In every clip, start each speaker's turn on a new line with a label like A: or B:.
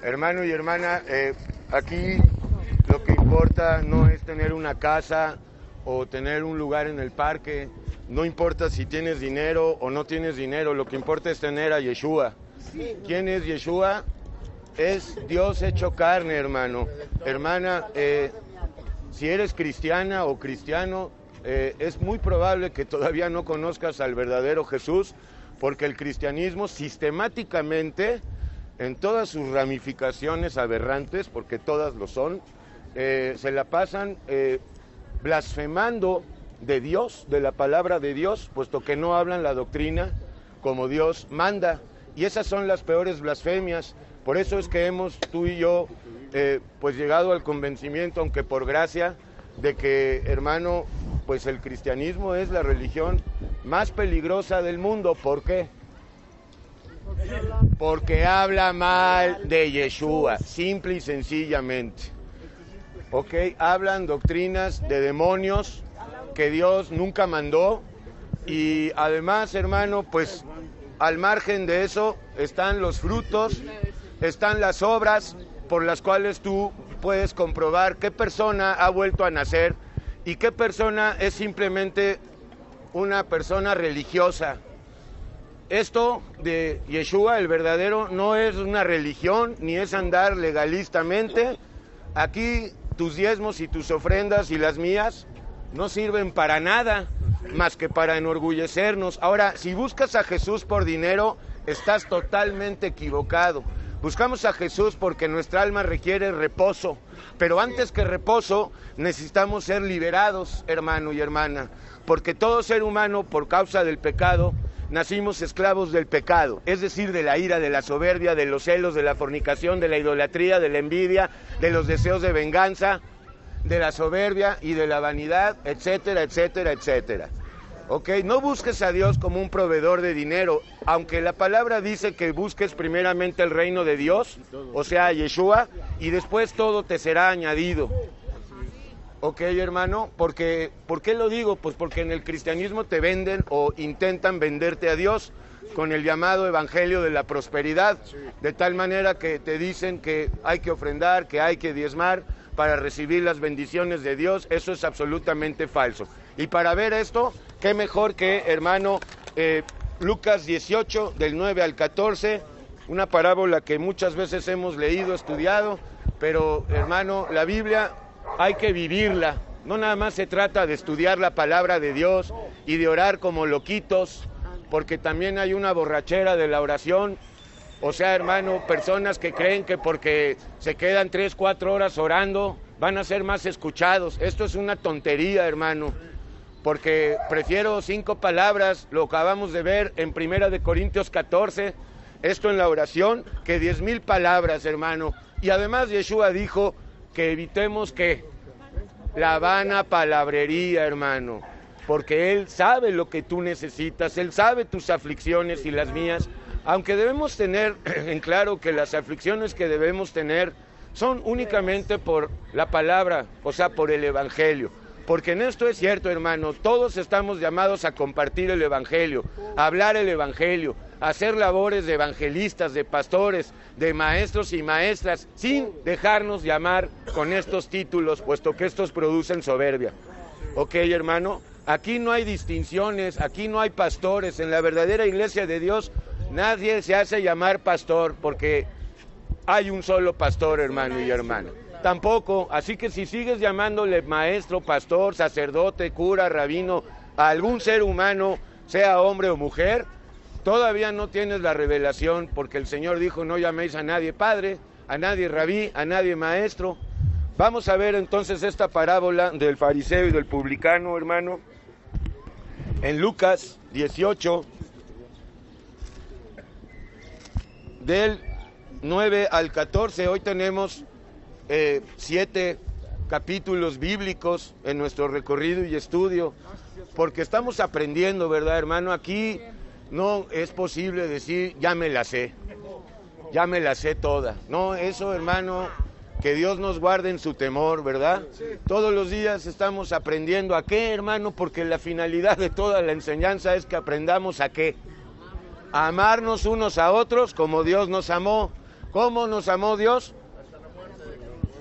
A: Hermano y hermana, aquí lo que importa no es tener una casa o tener un lugar en el parque, no importa si tienes dinero o no tienes dinero, lo que importa es tener a Yeshua. ¿Quién es Yeshua? Es Dios hecho carne, hermano. Hermana, si eres cristiana o cristiano, es muy probable que todavía no conozcas al verdadero Jesús, porque el cristianismo sistemáticamente, en todas sus ramificaciones aberrantes, porque todas lo son, se la pasan blasfemando de Dios, de la palabra de Dios, puesto que no hablan la doctrina como Dios manda. Y esas son las peores blasfemias. Por eso es que hemos, tú y yo, pues llegado al convencimiento, aunque por gracia, de que, hermano, pues el cristianismo es la religión más peligrosa del mundo. ¿Por qué? Porque habla mal de Yeshua, simple y sencillamente. ¿Ok? Hablan doctrinas de demonios que Dios nunca mandó. Y además, hermano, pues al margen de eso están los frutos, están las obras por las cuales tú puedes comprobar qué persona ha vuelto a nacer y qué persona es simplemente una persona religiosa. Esto de Yeshua, el verdadero, no es una religión, ni es andar legalistamente. Aquí tus diezmos y tus ofrendas y las mías no sirven para nada más que para enorgullecernos. Ahora, si buscas a Jesús por dinero, estás totalmente equivocado. Buscamos a Jesús porque nuestra alma requiere reposo, pero antes que reposo necesitamos ser liberados, hermano y hermana, porque todo ser humano, por causa del pecado, nacimos esclavos del pecado, es decir, de la ira, de la soberbia, de los celos, de la fornicación, de la idolatría, de la envidia, de los deseos de venganza, de la soberbia y de la vanidad, etcétera, etcétera, etcétera. ¿Ok? No busques a Dios como un proveedor de dinero, aunque la palabra dice que busques primeramente el reino de Dios, o sea, Yeshua, y después todo te será añadido. ¿Ok, hermano? ¿Por qué lo digo? Pues porque en el cristianismo te venden o intentan venderte a Dios con el llamado evangelio de la prosperidad, de tal manera que te dicen que hay que ofrendar, que hay que diezmar para recibir las bendiciones de Dios. Eso es absolutamente falso. Y para ver esto, qué mejor que, hermano, Lucas 18, del 9 al 14, una parábola que muchas veces hemos leído, estudiado, pero, hermano, la Biblia hay que vivirla. No nada más se trata de estudiar la palabra de Dios y de orar como loquitos, porque también hay una borrachera de la oración. O sea, hermano, personas que creen que porque se quedan 3, 4 horas orando van a ser más escuchados. Esto es una tontería, hermano, porque prefiero 5 palabras, lo acabamos de ver en 1 Corintios 14, esto en la oración, que 10,000 palabras, hermano. Y además Yeshua dijo que evitemos que la vana palabrería, hermano, porque Él sabe lo que tú necesitas, Él sabe tus aflicciones y las mías, aunque debemos tener en claro que las aflicciones que debemos tener son únicamente por la palabra, o sea, por el evangelio. Porque en esto es cierto, hermano, todos estamos llamados a compartir el evangelio, a hablar el evangelio, a hacer labores de evangelistas, de pastores, de maestros y maestras, sin dejarnos llamar con estos títulos, puesto que estos producen soberbia. ¿Ok, hermano? Aquí no hay distinciones, aquí no hay pastores. En la verdadera iglesia de Dios nadie se hace llamar pastor, porque hay un solo pastor, hermano y hermana. Tampoco, así que si sigues llamándole maestro, pastor, sacerdote, cura, rabino, a algún ser humano, sea hombre o mujer, todavía no tienes la revelación, porque el Señor dijo, no llaméis a nadie padre, a nadie rabí, a nadie maestro. Vamos a ver entonces esta parábola del fariseo y del publicano, hermano, en Lucas 18, del 9 al 14, hoy tenemos 7 capítulos bíblicos en nuestro recorrido y estudio, porque estamos aprendiendo, ¿verdad, hermano? Aquí no es posible decir, ya me la sé toda. No, eso, hermano, que Dios nos guarde en su temor, ¿verdad? Todos los días estamos aprendiendo. ¿A qué, hermano? Porque la finalidad de toda la enseñanza es que aprendamos a qué. A amarnos unos a otros como Dios nos amó. ¿Cómo nos amó Dios?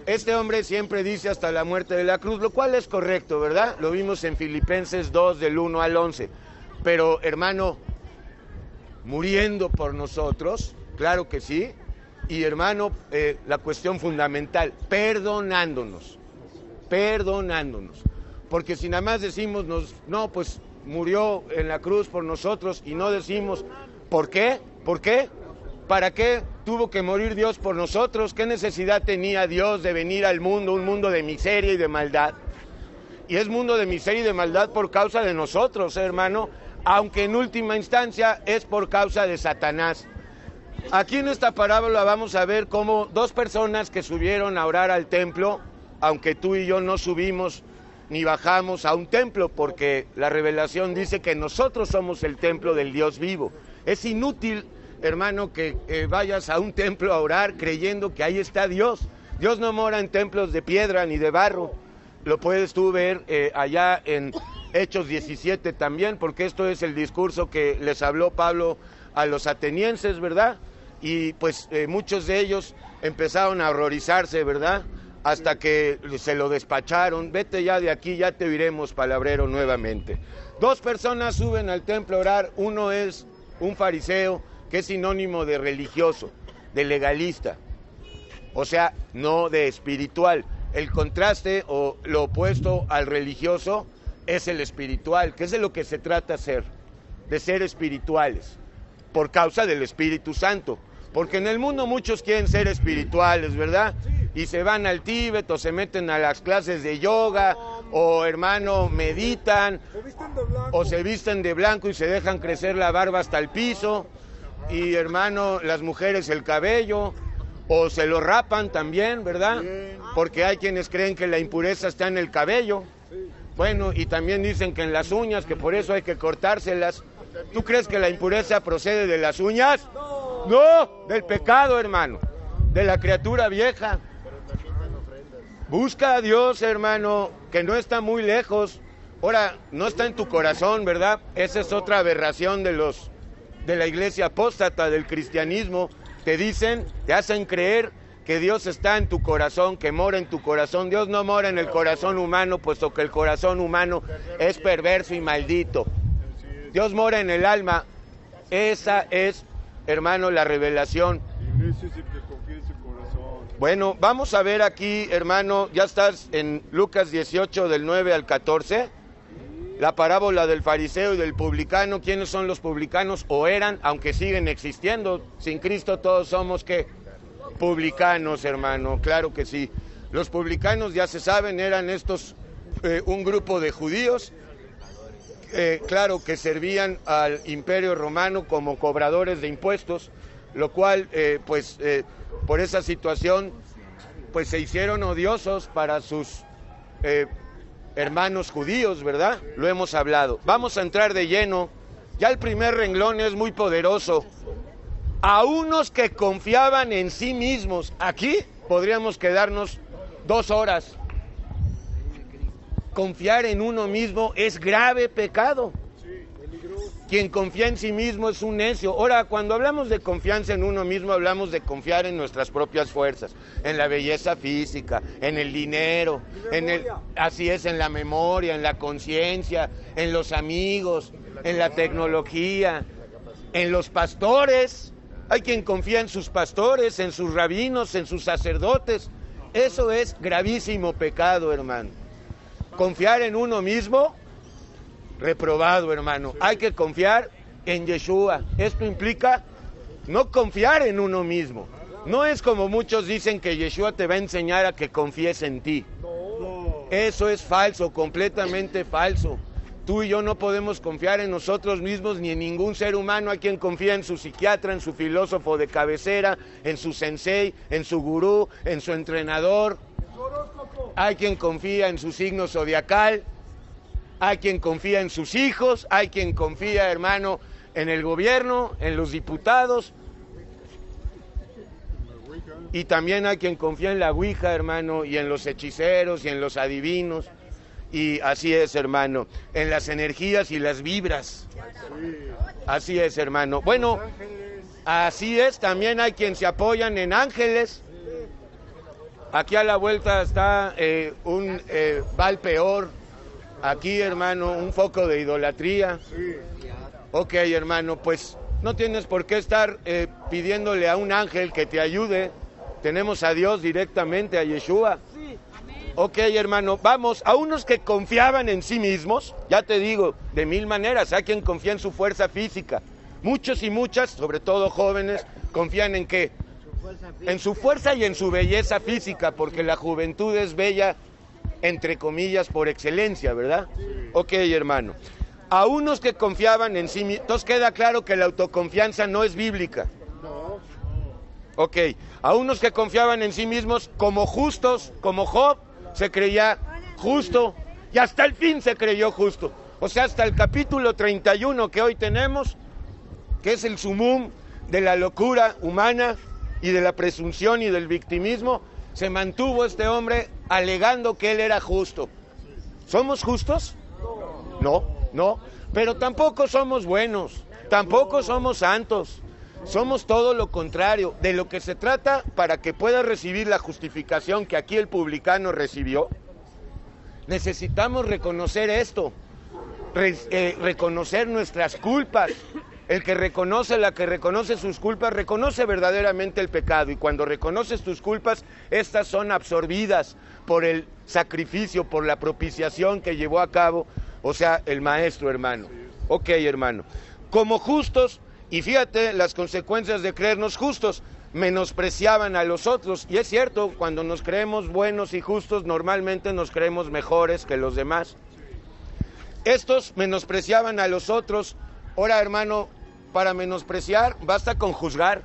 A: Este hombre siempre dice hasta la muerte de la cruz, lo cual es correcto, ¿verdad? Lo vimos en Filipenses 2, del 1 al 11. Pero, hermano, muriendo por nosotros, claro que sí. Y, hermano, la cuestión fundamental, perdonándonos. Porque si nada más decimos, no, pues murió en la cruz por nosotros, y no decimos, ¿por qué? ¿Para qué tuvo que morir Dios por nosotros? ¿Qué necesidad tenía Dios de venir al mundo, un mundo de miseria y de maldad? Y es mundo de miseria y de maldad por causa de nosotros, hermano, aunque en última instancia es por causa de Satanás. Aquí en esta parábola vamos a ver cómo dos personas que subieron a orar al templo, aunque tú y yo no subimos ni bajamos a un templo, porque la revelación dice que nosotros somos el templo del Dios vivo. Es inútil, hermano, que vayas a un templo a orar creyendo que ahí está Dios. Dios no mora en templos de piedra ni de barro. Lo puedes tú ver allá en Hechos 17 también, porque esto es el discurso que les habló Pablo a los atenienses, ¿verdad? Y pues muchos de ellos empezaron a horrorizarse, ¿verdad? Hasta que se lo despacharon. Vete ya de aquí, ya te oiremos, palabrero, nuevamente. Dos personas suben al templo a orar. Uno es un fariseo, que es sinónimo de religioso, de legalista, o sea, no de espiritual. El contraste o lo opuesto al religioso es el espiritual, que es de lo que se trata de ser espirituales, por causa del Espíritu Santo. Porque en el mundo muchos quieren ser espirituales, ¿verdad? Y se van al Tíbet o se meten a las clases de yoga, o, hermano, meditan, o se visten de blanco y se dejan crecer la barba hasta el piso, y, hermano, las mujeres el cabello, o se lo rapan también, ¿verdad? Porque hay quienes creen que la impureza está en el cabello. Bueno, y también dicen que en las uñas, que por eso hay que cortárselas. ¿Tú crees que la impureza procede de las uñas? No, del pecado, hermano, de la criatura vieja. Busca a Dios, hermano, que no está muy lejos. Ahora, no está en tu corazón, ¿verdad? Esa es otra aberración de la iglesia apóstata, del cristianismo. Te hacen creer que Dios está en tu corazón, que mora en tu corazón. Dios no mora en el corazón humano, puesto que el corazón humano es perverso y maldito. Dios mora en el alma. Esa es, hermano, la revelación. Bueno, vamos a ver aquí, hermano, ya estás en Lucas 18, del 9 al 14, la parábola del fariseo y del publicano. ¿Quiénes son los publicanos? O eran, aunque siguen existiendo. Sin Cristo todos somos, ¿qué? Publicanos, hermano, claro que sí. Los publicanos, ya se saben, eran estos, un grupo de judíos, claro, que servían al Imperio Romano como cobradores de impuestos, lo cual, por esa situación, pues se hicieron odiosos para sus hermanos judíos, ¿verdad? Lo hemos hablado. Vamos a entrar de lleno. Ya el primer renglón es muy poderoso. A unos que confiaban en sí mismos. Aquí podríamos quedarnos 2 horas. Confiar en uno mismo es grave pecado. Quien confía en sí mismo es un necio. Ahora, cuando hablamos de confianza en uno mismo, hablamos de confiar en nuestras propias fuerzas, en la belleza física, en el dinero, así es, en la memoria, en la conciencia, en los amigos, en la tecnología, en los pastores. Hay quien confía en sus pastores, en sus rabinos, en sus sacerdotes. Eso es gravísimo pecado, hermano. Confiar en uno mismo, reprobado, hermano. Hay que confiar en Yeshua. Esto implica no confiar en uno mismo. No es como muchos dicen que Yeshua te va a enseñar a que confíes en ti. Eso es falso, completamente falso. Tú y yo no podemos confiar en nosotros mismos ni en ningún ser humano. Hay quien confía en su psiquiatra, en su filósofo de cabecera, en su sensei, en su gurú, en su entrenador. Hay quien confía en su signo zodiacal. Hay quien confía en sus hijos. Hay quien confía, hermano, en el gobierno, en los diputados. Y también hay quien confía en la ouija, hermano, y en los hechiceros y en los adivinos. Y así es, hermano, en las energías y las vibras. Así es, hermano. Bueno, Así es, también hay quien se apoyan en ángeles. Aquí a la vuelta está un Valpeor. Aquí, hermano, un foco de idolatría. Ok, hermano, pues no tienes por qué estar pidiéndole a un ángel que te ayude. Tenemos a Dios directamente, a Yeshua. Ok, hermano, vamos, a unos que confiaban en sí mismos, ya te digo, de mil maneras, hay quien confía en su fuerza física. Muchos y muchas, sobre todo jóvenes, confían en ¿qué? En su fuerza y en su belleza física, porque la juventud es bella, entre comillas, por excelencia, ¿verdad? Ok, hermano. A unos que confiaban en sí mismos, entonces queda claro que la autoconfianza no es bíblica. Ok, a unos que confiaban en sí mismos como justos, como Job, se creía justo, y hasta el fin se creyó justo. O sea, hasta el capítulo 31 que hoy tenemos, que es el sumum de la locura humana y de la presunción y del victimismo, se mantuvo este hombre alegando que él era justo. ¿Somos justos? No, pero tampoco somos buenos, tampoco somos santos. Somos todo lo contrario. De lo que se trata, para que pueda recibir la justificación que aquí el publicano recibió, necesitamos reconocer esto, reconocer nuestras culpas. El que reconoce, la que reconoce sus culpas, reconoce verdaderamente el pecado, y cuando reconoces tus culpas, estas son absorbidas por el sacrificio, por la propiciación que llevó a cabo, o sea, el maestro, hermano. Ok, hermano. Como justos, y fíjate las consecuencias de creernos justos, menospreciaban a los otros. Y es cierto, cuando nos creemos buenos y justos, normalmente nos creemos mejores que los demás. Estos menospreciaban a los otros. Ahora, hermano, para menospreciar basta con juzgar.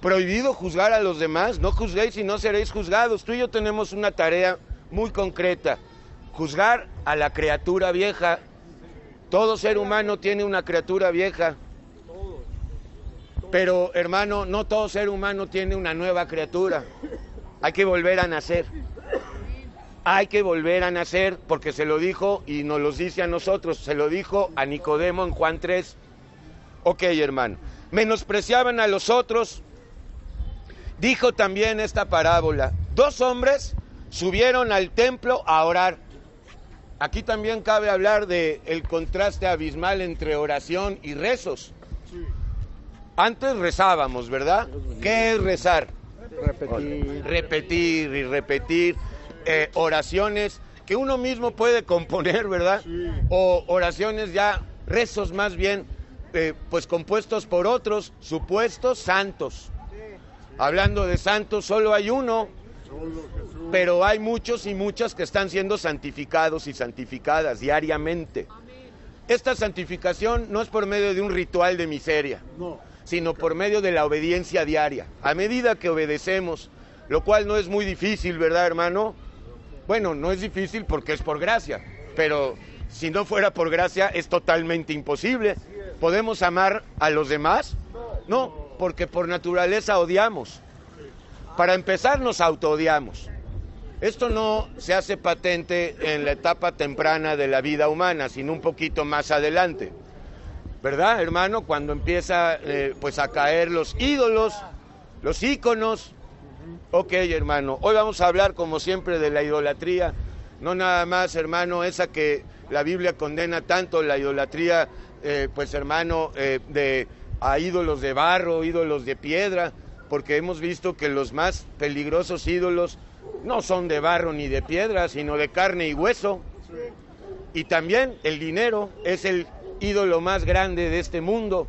A: Prohibido juzgar a los demás. No juzguéis y no seréis juzgados. Tú y yo tenemos una tarea muy concreta: juzgar a la criatura vieja. Todo ser humano tiene una criatura vieja. Pero, hermano, no todo ser humano tiene una nueva criatura. Hay que volver a nacer. Hay que volver a nacer, porque se lo dijo y nos lo dice a nosotros. Se lo dijo a Nicodemo en Juan 3. Ok, hermano. Menospreciaban a los otros. Dijo también esta parábola: 2 hombres subieron al templo a orar. Aquí también cabe hablar del contraste abismal entre oración y rezos. Antes rezábamos, ¿verdad? ¿Qué es rezar? Repetir y repetir oraciones que uno mismo puede componer, ¿verdad? O oraciones ya, rezos más bien, pues compuestos por otros, supuestos santos. Hablando de santos, solo hay uno, pero hay muchos y muchas que están siendo santificados y santificadas diariamente. Esta santificación no es por medio de un ritual de miseria, sino por medio de la obediencia diaria. A medida que obedecemos, lo cual no es muy difícil, ¿verdad, hermano? Bueno, no es difícil porque es por gracia, pero si no fuera por gracia es totalmente imposible. ¿Podemos amar a los demás? No, porque por naturaleza odiamos. Para empezar, nos autoodiamos. Esto no se hace patente en la etapa temprana de la vida humana, sino un poquito más adelante. ¿Verdad, hermano? Cuando empieza pues a caer los ídolos, los íconos. Ok, hermano, hoy vamos a hablar como siempre de la idolatría. No nada más, hermano, esa que la Biblia condena tanto, la idolatría, pues hermano, a ídolos de barro, ídolos de piedra, porque hemos visto que los más peligrosos ídolos no son de barro ni de piedra, sino de carne y hueso. Y también el dinero es el ídolo más grande de este mundo.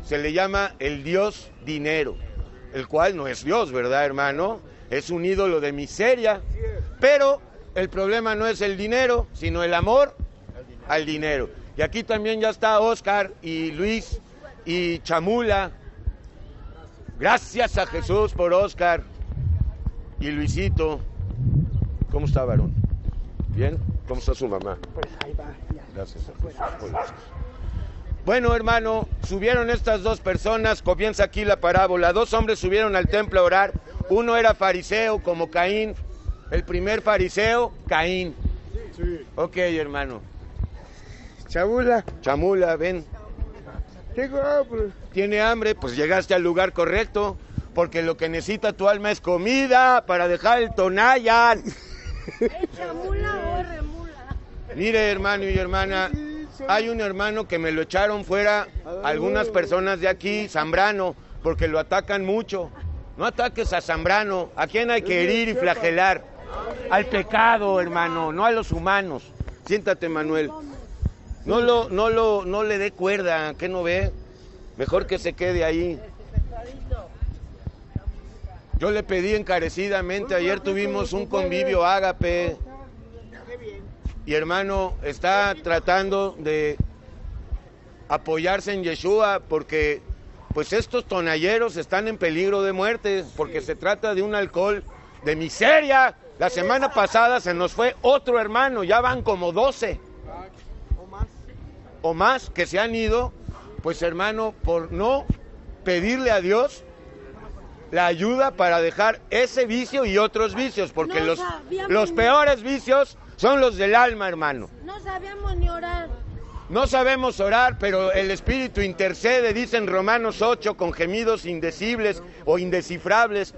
A: Se le llama el Dios dinero, el cual no es Dios, ¿verdad, hermano? Es un ídolo de miseria. Pero el problema no es el dinero, sino el amor al dinero. Y aquí también ya está Oscar y Luis y Chamula. Gracias a Jesús por Oscar y Luisito. ¿Cómo está, varón? ¿Bien? ¿Cómo está su mamá?
B: Pues ahí va.
A: Gracias a Jesús. Bueno, hermano, subieron estas 2 personas, comienza aquí la parábola. 2 hombres subieron al templo a orar. Uno era fariseo como Caín. El primer fariseo, Caín. Ok, hermano.
B: Chamula.
A: Chamula, ven.
B: Tengo hambre.
A: ¿Tiene hambre? Pues llegaste al lugar correcto, porque lo que necesita tu alma es comida para dejar el Tonayan.
C: ¿Echa mula o remula?
A: Mire, hermano y hermana, hay un hermano que me lo echaron fuera algunas personas de aquí, Zambrano, porque lo atacan mucho. No ataques a Zambrano. ¿A quién hay que herir y flagelar? Al pecado, hermano, no a los humanos. Siéntate, Manuel. No le dé cuerda, ¿qué no ve? Mejor que se quede ahí. Yo le pedí encarecidamente, ayer tuvimos un convivio ágape. Y hermano, está tratando de apoyarse en Yeshua porque pues estos tonalleros están en peligro de muerte porque se trata de un alcohol de miseria. La semana pasada se nos fue otro hermano, ya van como 12 o más que se han ido, pues hermano, por no pedirle a Dios la ayuda para dejar ese vicio y otros vicios, porque los peores vicios son los del alma, hermano.
C: No sabíamos ni orar.
A: No sabemos orar, pero el Espíritu intercede, dice en Romanos 8, con gemidos indecibles o indescifrables,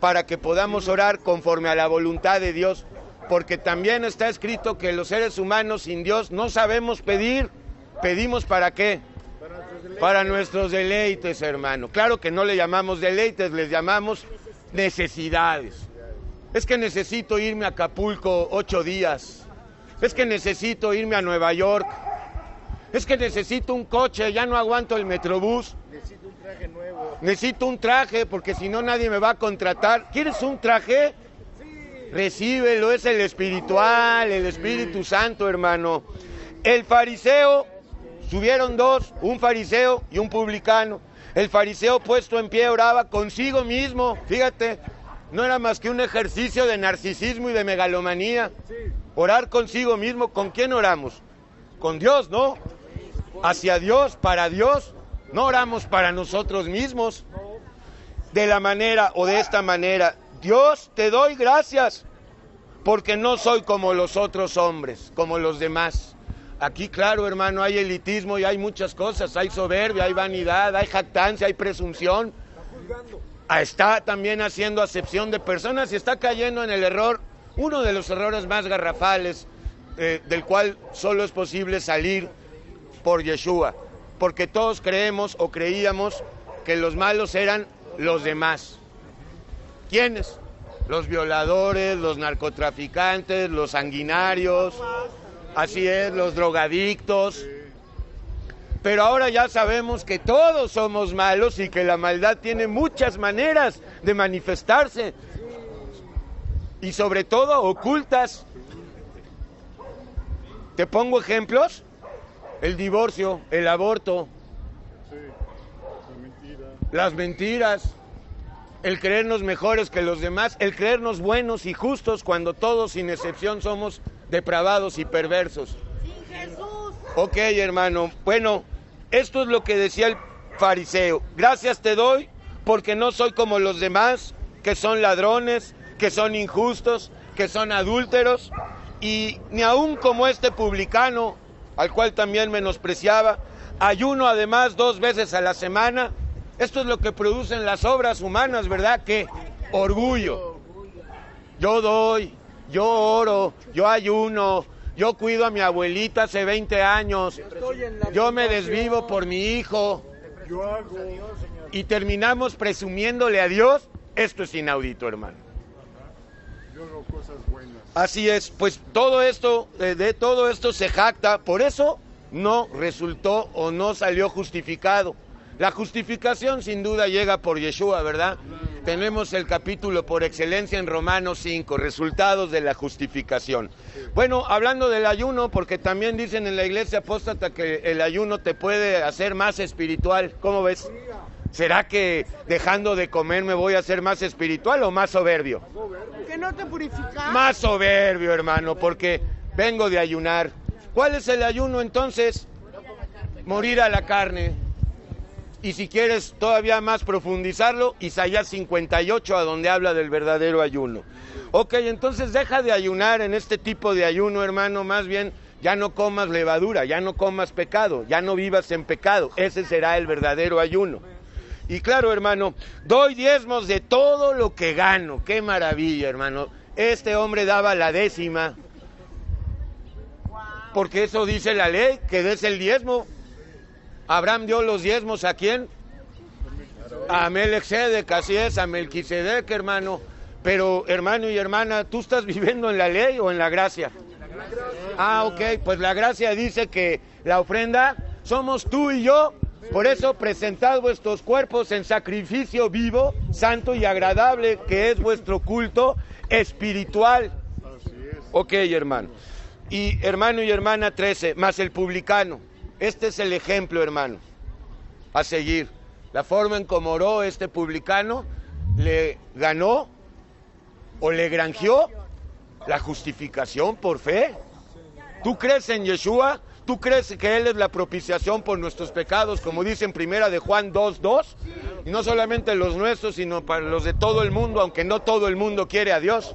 A: para que podamos orar conforme a la voluntad de Dios, porque también está escrito que los seres humanos sin Dios no sabemos pedir. ¿Pedimos para qué? Para nuestros deleites, hermano. Claro que no le llamamos deleites, les llamamos necesidades. Es que necesito irme a Acapulco 8 días. Es que necesito irme a Nueva York. Es que necesito un coche, ya no aguanto el Metrobús.
B: Necesito un traje nuevo.
A: Necesito un traje porque si no nadie me va a contratar. ¿Quieres un traje?
B: Sí.
A: Recíbelo, es el espiritual, el Espíritu Santo, hermano. El fariseo, subieron dos, un fariseo y un publicano. El fariseo puesto en pie oraba consigo mismo, fíjate, no era más que un ejercicio de narcisismo y de megalomanía. Orar consigo mismo, ¿con quién oramos? Con Dios, ¿no? Hacia Dios, para Dios, no oramos para nosotros mismos. De la manera o de esta manera, Dios, te doy gracias, porque no soy como los otros hombres, como los demás. Aquí, claro, hermano, hay elitismo y hay muchas cosas, hay soberbia, hay vanidad, hay jactancia, hay presunción. Está también haciendo acepción de personas y está cayendo en el error, uno de los errores más garrafales, del cual solo es posible salir por Yeshua, porque todos creemos o creíamos que los malos eran los demás. ¿Quiénes? Los violadores, los narcotraficantes, los sanguinarios, así es, los drogadictos. Pero ahora ya sabemos que todos somos malos y que la maldad tiene muchas maneras de manifestarse y sobre todo ocultas. ¿Te pongo ejemplos? El divorcio, el aborto, las mentiras, el creernos mejores que los demás, el creernos buenos y justos cuando todos sin excepción somos depravados y perversos.
C: Sin Jesús.
A: Ok, hermano, bueno, esto es lo que decía el fariseo. Gracias te doy porque no soy como los demás, que son ladrones, que son injustos, que son adúlteros, y ni aún como este publicano, al cual también menospreciaba. Ayuno además 2 veces a la semana. Esto es lo que producen las obras humanas, ¿verdad? ¿Qué? Orgullo. Yo doy, yo oro, yo ayuno, yo cuido a mi abuelita hace 20 años, yo me desvivo por mi hijo.
B: Yo hago.
A: Y terminamos presumiéndole a Dios. Esto es inaudito, hermano.
B: Yo hago cosas buenas.
A: Así es, pues todo esto, de todo esto se jacta, por eso no resultó o no salió justificado. La justificación sin duda llega por Yeshua, ¿verdad? Tenemos el capítulo por excelencia en Romanos 5, resultados de la justificación. Bueno, hablando del ayuno, porque también dicen en la iglesia apóstata que el ayuno te puede hacer más espiritual, ¿cómo ves? ¿Será que dejando de comer me voy a hacer más espiritual o más soberbio?
C: Que no te purificas.
A: Más soberbio, hermano, porque vengo de ayunar. ¿Cuál es el ayuno entonces? Morir a la carne. Y si quieres todavía más profundizarlo, Isaías 58, a donde habla del verdadero ayuno. Ok, entonces deja de ayunar en este tipo de ayuno, hermano, más bien ya no comas levadura, ya no comas pecado, ya no vivas en pecado. Ese será el verdadero ayuno. Y claro, hermano, doy diezmos de todo lo que gano. ¡Qué maravilla, hermano! Este hombre daba la décima, porque eso dice la ley, que des el diezmo. Abraham dio los diezmos ¿a quién? A Melquisedec, así es, a Melquisedec, hermano. Pero, hermano y hermana, ¿tú estás viviendo en la ley o en la gracia? Ah, ok, pues la gracia dice que la ofrenda somos tú y yo. Por eso presentad vuestros cuerpos en sacrificio vivo, santo y agradable, que es vuestro culto espiritual. Ok, hermano. Y hermano y hermana 13, más el publicano. Este es el ejemplo, hermano, a seguir. La forma en cómo oró este publicano le ganó o le granjeó la justificación por fe. ¿Tú crees en Yeshua? ¿Tú crees que Él es la propiciación por nuestros pecados, como dice en primera de Juan 2:2? Y no solamente los nuestros, sino para los de todo el mundo, aunque no todo el mundo quiere a Dios.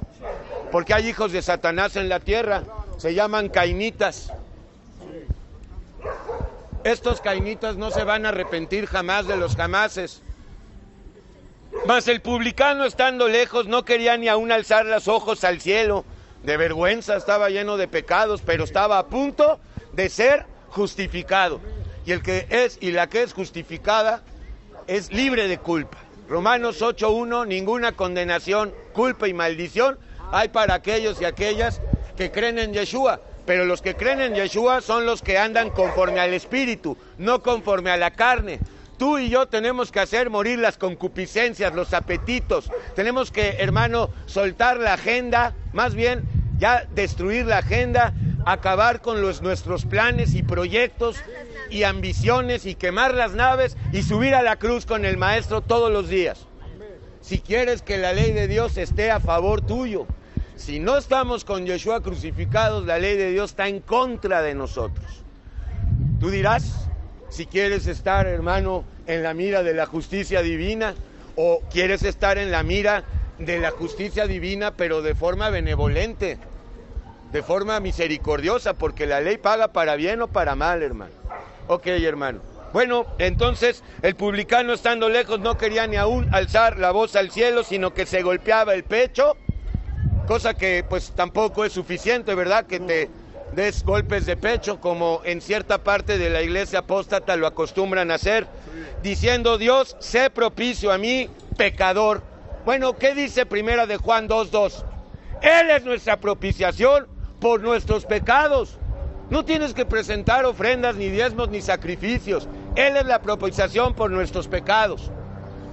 A: Porque hay hijos de Satanás en la tierra, se llaman cainitas. Estos cainitas no se van a arrepentir jamás de los jamases. Mas el publicano, estando lejos, no quería ni aún alzar los ojos al cielo. De vergüenza, estaba lleno de pecados, pero estaba a punto de ser justificado. Y el que es y la que es justificada es libre de culpa. Romanos 8:1, ninguna condenación, culpa y maldición hay para aquellos y aquellas que creen en Yeshua. Pero los que creen en Yeshua son los que andan conforme al Espíritu, no conforme a la carne. Tú y yo tenemos que hacer morir las concupiscencias, los apetitos. Tenemos que, hermano, soltar la agenda, más bien ya destruir la agenda, acabar con nuestros planes y proyectos y ambiciones y quemar las naves y subir a la cruz con el Maestro todos los días. Si quieres que la ley de Dios esté a favor tuyo. Si no estamos con Yeshua crucificados, la ley de Dios está en contra de nosotros. Tú dirás, si quieres estar, hermano, en la mira de la justicia divina, o quieres estar en la mira de la justicia divina, pero de forma benevolente, de forma misericordiosa, porque la ley paga para bien o para mal, hermano. Ok, hermano. Bueno, entonces el publicano, estando lejos, no quería ni aún alzar la voz al cielo, sino que se golpeaba el pecho, cosa que pues tampoco es suficiente, ¿verdad? Que te des golpes de pecho, como en cierta parte de la iglesia apóstata lo acostumbran a hacer, diciendo: Dios, sé propicio a mí, pecador. Bueno, ¿qué dice primera de Juan 2:2? Él es nuestra propiciación por nuestros pecados. No tienes que presentar ofrendas, ni diezmos, ni sacrificios. Él es la propiciación por nuestros pecados.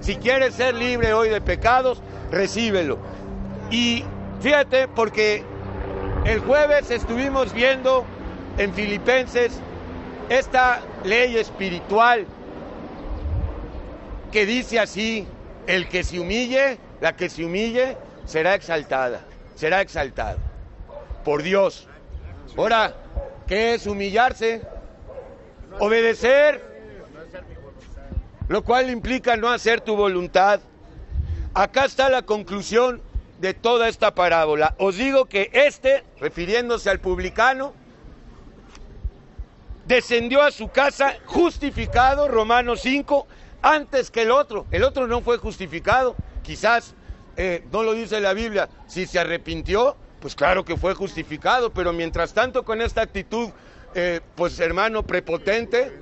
A: Si quieres ser libre hoy de pecados, recíbelo. Y fíjate, porque el jueves estuvimos viendo en Filipenses esta ley espiritual que dice así: el que se humille, la que se humille, será exaltada, será exaltado por Dios. Ahora, ¿qué es humillarse? Obedecer, lo cual implica no hacer tu voluntad. Acá está la conclusión de toda esta parábola. Os digo que refiriéndose al publicano, descendió a su casa justificado, Romanos 5, antes que el otro. El otro no fue justificado, quizás no lo dice la Biblia. Si se arrepintió, pues claro que fue justificado, pero mientras tanto, con esta actitud, pues hermano, prepotente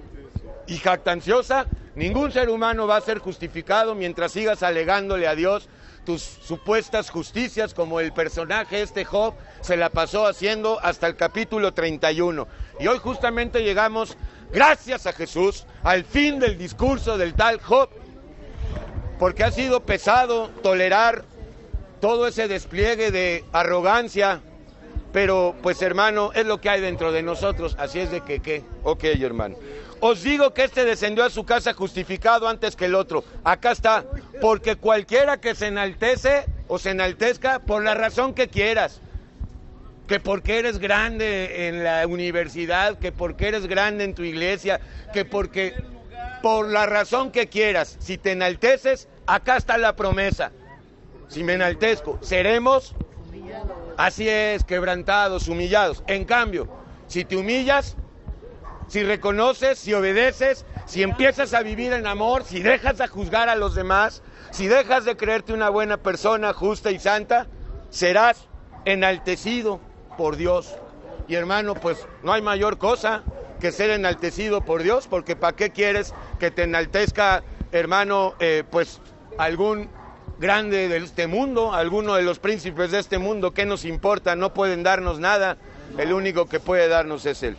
A: y jactanciosa, ningún ser humano va a ser justificado mientras sigas alegándole a Dios tus supuestas justicias, como el personaje Job se la pasó haciendo hasta el capítulo 31. Y hoy justamente llegamos, gracias a Jesús, al fin del discurso del tal Job, porque ha sido pesado tolerar todo ese despliegue de arrogancia, pero pues hermano, es lo que hay dentro de nosotros, así es de que, ¿qué? Ok, hermano. Os digo que descendió a su casa justificado antes que el otro. Acá está, porque cualquiera que se enaltece o se enaltezca por la razón que quieras, que porque eres grande en la universidad, que porque eres grande en tu iglesia, que porque por la razón que quieras, si te enalteces, acá está la promesa. Si me enaltezco, seremos, así es, quebrantados, humillados. En cambio, Si te humillas, si reconoces, si obedeces, si empiezas a vivir en amor, si dejas de juzgar a los demás, si dejas de creerte una buena persona, justa y santa, serás enaltecido por Dios. Y hermano, pues no hay mayor cosa que ser enaltecido por Dios, porque ¿para qué quieres que te enaltezca, hermano, pues algún grande de este mundo, alguno de los príncipes de este mundo? ¿Qué nos importa? No pueden darnos nada, el único que puede darnos es Él.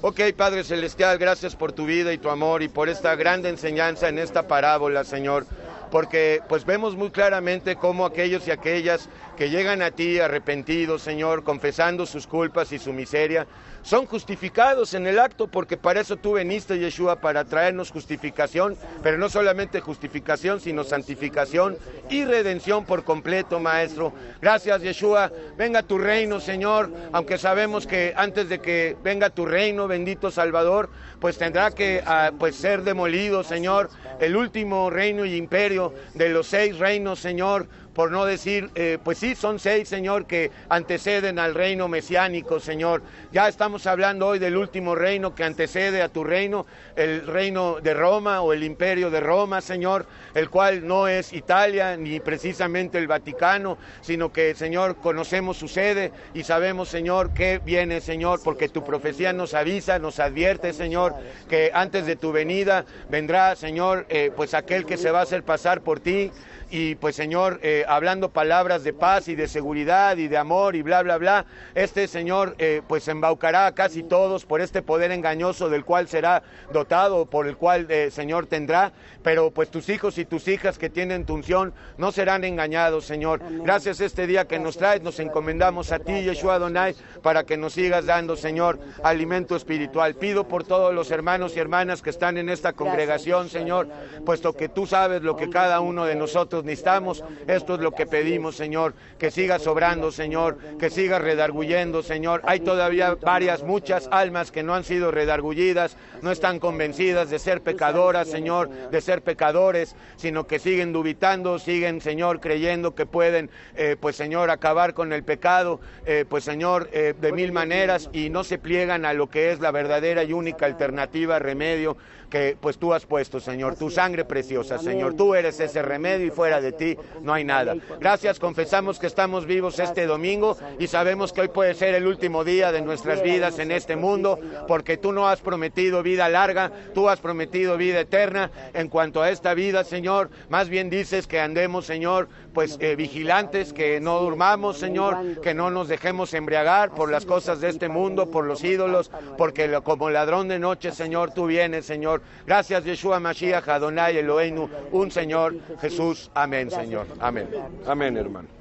A: Ok, Padre Celestial, gracias por tu vida y tu amor y por esta grande enseñanza en esta parábola, Señor, porque pues vemos muy claramente cómo aquellos y aquellas que llegan a ti arrepentidos, Señor, confesando sus culpas y su miseria, son justificados en el acto, porque para eso tú veniste, Yeshua, para traernos justificación, pero no solamente justificación, sino santificación y redención por completo, Maestro. Gracias, Yeshua. Venga tu reino, Señor, aunque sabemos que antes de que venga tu reino, bendito Salvador, pues tendrá que pues ser demolido, Señor, el último reino y imperio de los 6 reinos, Señor, por no decir, pues sí, son 6, Señor, que anteceden al reino mesiánico, Señor. Ya estamos hablando hoy del último reino que antecede a tu reino, el reino de Roma o el imperio de Roma, Señor, el cual no es Italia ni precisamente el Vaticano, sino que, Señor, conocemos su sede y sabemos, Señor, que viene, Señor, porque tu profecía nos avisa, nos advierte, Señor, que antes de tu venida vendrá, Señor, pues aquel que se va a hacer pasar por ti. Y pues, Señor, hablando palabras de paz y de seguridad y de amor y bla, bla, bla, este Señor pues embaucará a casi todos por este poder engañoso del cual será dotado, por el cual, Señor, tendrá, pero pues tus hijos y tus hijas que tienen tu unción no serán engañados, Señor. Gracias este día que nos traes, nos encomendamos a ti, Yeshua Adonai, para que nos sigas dando, Señor, alimento espiritual. Pido por todos los hermanos y hermanas que están en esta congregación, Señor, puesto que tú sabes lo que cada uno de nosotros necesitamos. Esto es lo que pedimos, Señor, que sigas obrando, Señor, que sigas redarguyendo, Señor. Hay todavía muchas almas que no han sido redargullidas, no están convencidas de ser pecadoras, Señor, de ser pecadores, sino que siguen dubitando, siguen, Señor, creyendo que pueden, pues, Señor, acabar con el pecado, pues, Señor, de mil maneras, y no se pliegan a lo que es la verdadera y única alternativa, remedio, que pues tú has puesto, Señor, tu sangre preciosa, Señor. Tú eres ese remedio y fuera de ti no hay nada. Gracias, confesamos que estamos vivos este domingo y sabemos que hoy puede ser el último día de nuestras vidas en este mundo, porque tú no has prometido vida larga, tú has prometido vida eterna. En cuanto a esta vida, Señor, más bien dices que andemos, Señor, pues vigilantes, que no durmamos, Señor, que no nos dejemos embriagar por las cosas de este mundo, por los ídolos, porque como ladrón de noche, Señor, tú vienes, Señor. Gracias, Yeshua Mashiach, Adonai Eloheinu, un Señor, Jesús. Amén, Señor. Amén. Amén, hermano.